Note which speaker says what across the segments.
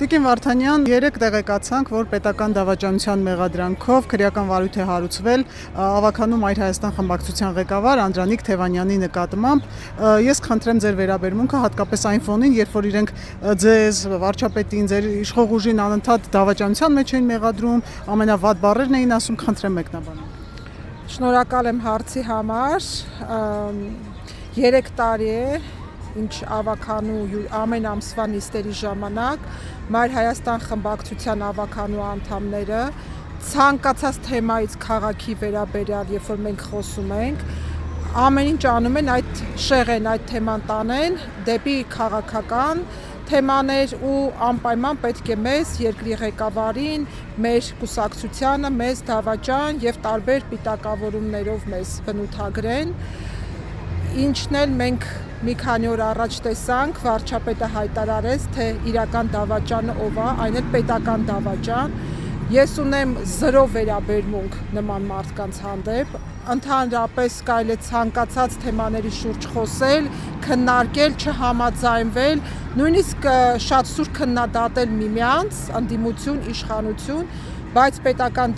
Speaker 1: Տիկին Վարդանյան, երեք տեղեկացանք, որ պետական դավաճանության մեղադրանքով քրեական վարույթ է հարուցվել ավականու Մայր Հայաստան խմբակցության ղեկավար Անդրանիկ Թևանյանի նկատմամբ։ Ես խնդրեմ ձեր վերաբերմունքը հատկապես այն ֆոնին, երբ որ իրենք ձեզ, վարչապետին, ձեր իշխող ուժին անընդհատ դավաճանության մեջ էին մեղադրում, ամենավատ բառերն էին ասում, խնդրեմ մեկնաբանեք։
Speaker 2: Շնորհակալ եմ հարցի համար։ 3 տարի է, ինչ ավականու ամեն ամսվա նիստերի ժամանակ Մայր Հայաստան խմբակցության ավականու անդամները ցանկացած թեմայից քաղաքի վերաբերյալ, երբ որ մենք խոսում ենք, ամեն ինչ անում են այդ շեղեն, այդ թեման տանեն դեպի քաղաքական թեմաներ ու անպայման պետք է մեզ, երկրի ղեկավարին, մեր կուսակցությանը, մեզ դավաճան եւ տարբեր պիտակավորումներով մեզ բնութագրեն։ Ինչն էլ մենք մի քանի օր առաջ տեսանք, վարչապետը հայտարարեց, թե իրական դավաճանը ով է, այն էլ պետական դավաճան։ Ես ունեմ 0 վերաբերմունք նման մարդկանց հանդեպ, ընդհանրապես կարելի է ցանկացած թեմաների շուրջ խոսել, քննարկել, չհամաձայնվել, նույնիսկ շատ սուր քննադատել միմյանց, ընդդիմություն, իշխանություն, բայց պետական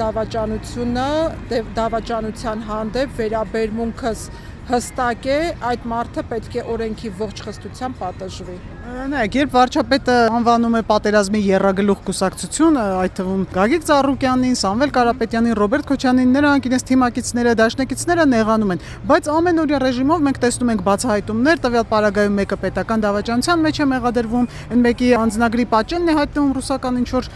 Speaker 2: դավաճանության հանդեպ վերաբերմունքս հստակ է, այդ մարդը պետք է օրենքի ողջ խստությամբ պատժվի։
Speaker 1: Նայեք, երբ վարչապետը անվանում է պատերազմի եռագլուխ կուսակցություն, այդ թվում Գագիկ Ծառուկյանին, Սամվել Կարապետյանին, Ռոբերտ Քոչյանին, նրանք իրենց թիմակիցները, դաշնակիցները նեղանում են, բայց ամենօրյա ռեժիմով մենք տեսնում ենք բացահայտումներ, տվյալ պարագայում մեկը պետական դավաճանության մեջ է մեղադրվում, այն մեկի անձնագրի պատճենն է հայտնվում ռուսական ինչ-որ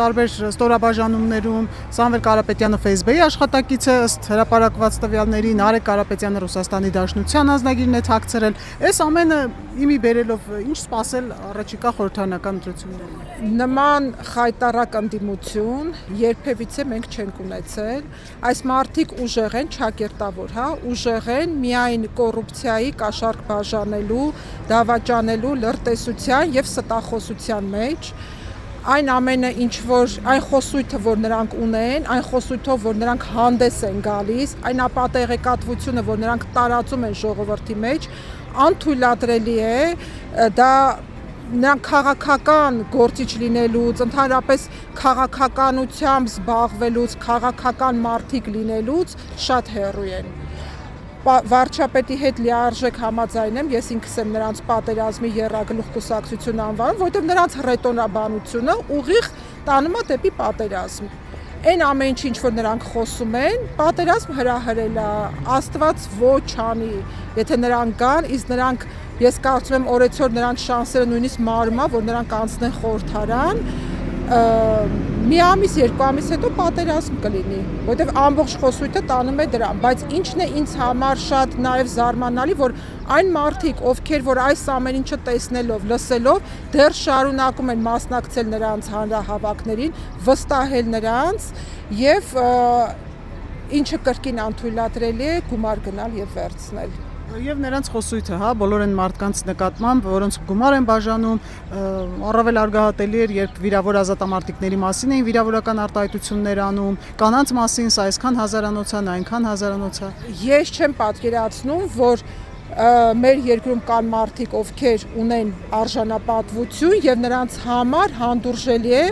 Speaker 1: տարբեր ստորաբաժանումներում, Սամվել Կարապետյանը Facebook-ի աշխատակից է, ըստ հրապարակված տվյալների, Նարեկ Կարապետյանը Ռուսաստանի Դաշնության անձնագիրն է թաքցրել։ Այս ամենը իմի բերելով ինչ սպասել առաջիկա խորհրդարանական ընտրություններին։
Speaker 2: Նման խայտառակ ընդդիմություն երբևիցե մենք չենք ունեցել։ Այս մարդիկ ուժեղ են, չակերտավոր, ուժեղ են միայն կոռուպցիայի կաշառք բաժանելու, դավաճանելու, լրտեսության եւ ստախոսության մեջ։ Այն ամենը, այն խոսույթը, որ նրանք ունեն, այն խոսույթով, որ նրանք հանդես են գալիս, այն ապատեղեկատվությունը, որ նրանք տարածում են ժողովրդի մեջ, անթույլատրելի է, դա նրանք քաղաքական գործիչ լինելուց, ընդհանրապես քաղաքականությամբ զբաղվելուց, քաղաքական մարդիկ լինելուց շատ հեռու են։ Վարչապետի հետ լիարժեք համաձայն եմ, ես ինքս եմ նրանց պատերազմի եռագլուխ կուսակցություն անվանում, որովհետև նրանց հռետորաբանությունը ուղիղ տանում է դեպի պատերազմ։ Այն ամեն ինչ, որ նրանք խոսում են, պատերազմ հրահրել է, Աստված ոչ անի, եթե նրանք գան, իսկ նրանք, ես կարծում եմ օրեցօր նրանց շանսերը նույնիսկ մարում է, որ նրանք անցնեն խորհրդարան, մի ամիս, 2 ամիս հետո պատերազմ կլինի, որովհետև ամբողջ խոսույթը տանում է դրան, բայց ինչն է ինձ համար շատ նաև զարմանալի, որ այն մարդիկ, ովքեր որ այս ամեն ինչը տեսնելով, լսելով, դեռ շարունակում են մասնակցել նրանց հանրահավաքներին, վստահել նրանց եւ ինչը կրկին անթույլատրելի է գումար գնալ եւ վերցնել։
Speaker 1: Եվ նրանց խոսույթը, բոլոր այն մարդկանց նկատմամբ, որոնց գումար են բաժանում, առավել արգահատելի էր, երբ վիրավոր ազատամարտիկների մասին էին վիրավորական արտահայտություններ անում, կանանց մասին, սա այսքան հազարանոց է, այնքան հազարանոց է։
Speaker 2: Ես չեմ պատկերացնում, որ մեր երկրում կան մարդիկ, ովքեր ունեն արժանապատվություն եւ նրանց համար հանդուրժելի է,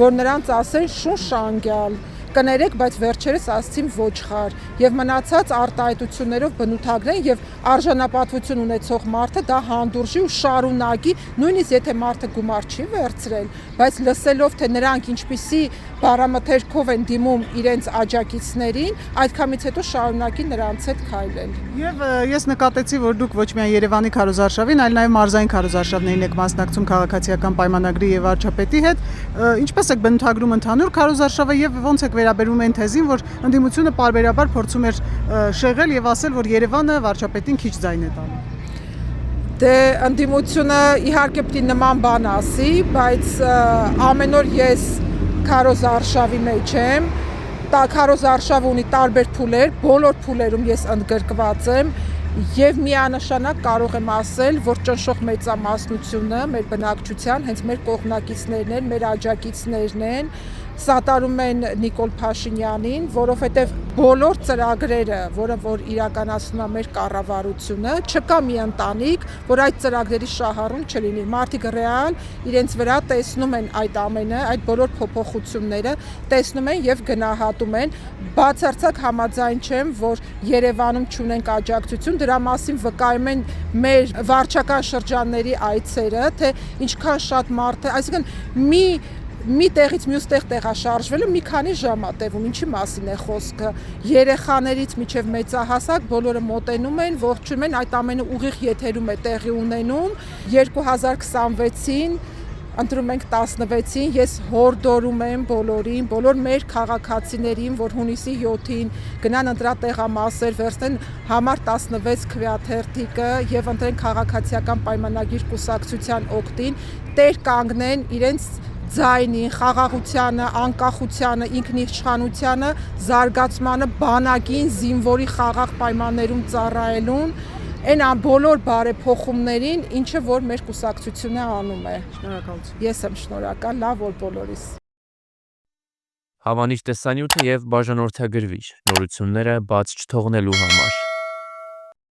Speaker 2: որ նրանց ասեն շունչ անգյալ, կներեք, բայց վերջերս ասցին ոչխար եւ մնացած արտահայտություններով բնութագրեն եւ արժանապատվություն ունեցող մարդը դա հանդուրժի ու շարունակի, նույնիսկ եթե մարդը գումար չի վերցրել, բայց լսելով թե նրանք ինչպիսի բառամթերքով են դիմում իրենց աջակիցներին, այդքանից հետո շարունակի նրանց հետ քայլել։
Speaker 1: Եվ ես նկատեցի, որ դուք ոչ միայն Երևանի քարոզարշավին, այլ նաեւ մարզային քարոզարշավներին եք մասնակցում քաղաքացիական պայմանագրի եւ վարչապետի հետ, ինչպես եք բնութագրում ընդհանուր քարոզարշավը եւ ոնց եք վերաբերում այն թեզին, որ ընդդիմությունը պարբերաբար փորձում էր շեղել եւ ասել, որ Երևանը վարչապետին քիչ ձայն է տալու։
Speaker 2: Դե ընդդիմությունը իհարկե պետք է նման բան ասի, բայց ամեն օր ես քարոզարշավի մեջ եմ, քարոզարշավը ունի տարբեր փուլեր, բոլոր փուլերում ես ընդգրկված եմ եւ միանշանակ կարող եմ ասել, որ ճնշող մեծամասնությունը մեր բնակչության հենց մեր կողմնակիցներն են, մեր աջակիցներն են, սատարում են Նիկոլ Փաշինյանին, որովհետև բոլոր ծրագրերը, որ իրականացնում է մեր կառավարությունը, չկա մի ընտանիք, որ այդ ծրագրերի շահառուն չլինի։ Մարդիկ ռեալ իրենց վրա տեսնում են այդ ամենը, այդ բոլոր փոփոխությունները, տեսնում են եւ գնահատում են։ Բացարձակ համաձայն չեմ, որ Երևանում չունենք աջակցություն, դրա մասին վկայում են մեր վարչական շրջանների այցերը, թե ինչքան շատ մարդ է, այսինքն մի տեղից մյուս տեղ տեղաշարժվելը մի քանի ժամ է տևում, ինչի մասին է խոսքը։ Երեխաներից մինչև մեծահասակ բոլորը մոտենում են, ողջունում են, այդ ամենը ուղիղ եթերում է տեղի ունենում։ 2026-ին ընտրում ենք 16-ին, ես հորդորում եմ բոլորին, բոլոր մեր քաղաքացիներին, որ հունիսի 7-ին գնան ընտրատեղամասեր, վերցնեն համար 16 քվեաթերթիկը եւ ընտրեն քաղաքացիական պայմանագիր կուսակցության օգտին, տեր կանգնեն իրենց ձայնին, խաղաղությանը, անկախությանը, ինքնիշխանությանը, զարգացմանը, բանակին, զինվորի խաղաղ պայմաններում ծառայելուն, այն բոլոր բարեփոխումներին, ինչը որ մեր կուսակցությունը անում է։
Speaker 1: Շնորհակալություն։
Speaker 2: Ես եմ շնորհակալ, լավ որ բոլորիս։
Speaker 3: Հավանիչ տեսանյութը եւ բաժանորդագրվիչ նորությունները բաց չթողնելու համար։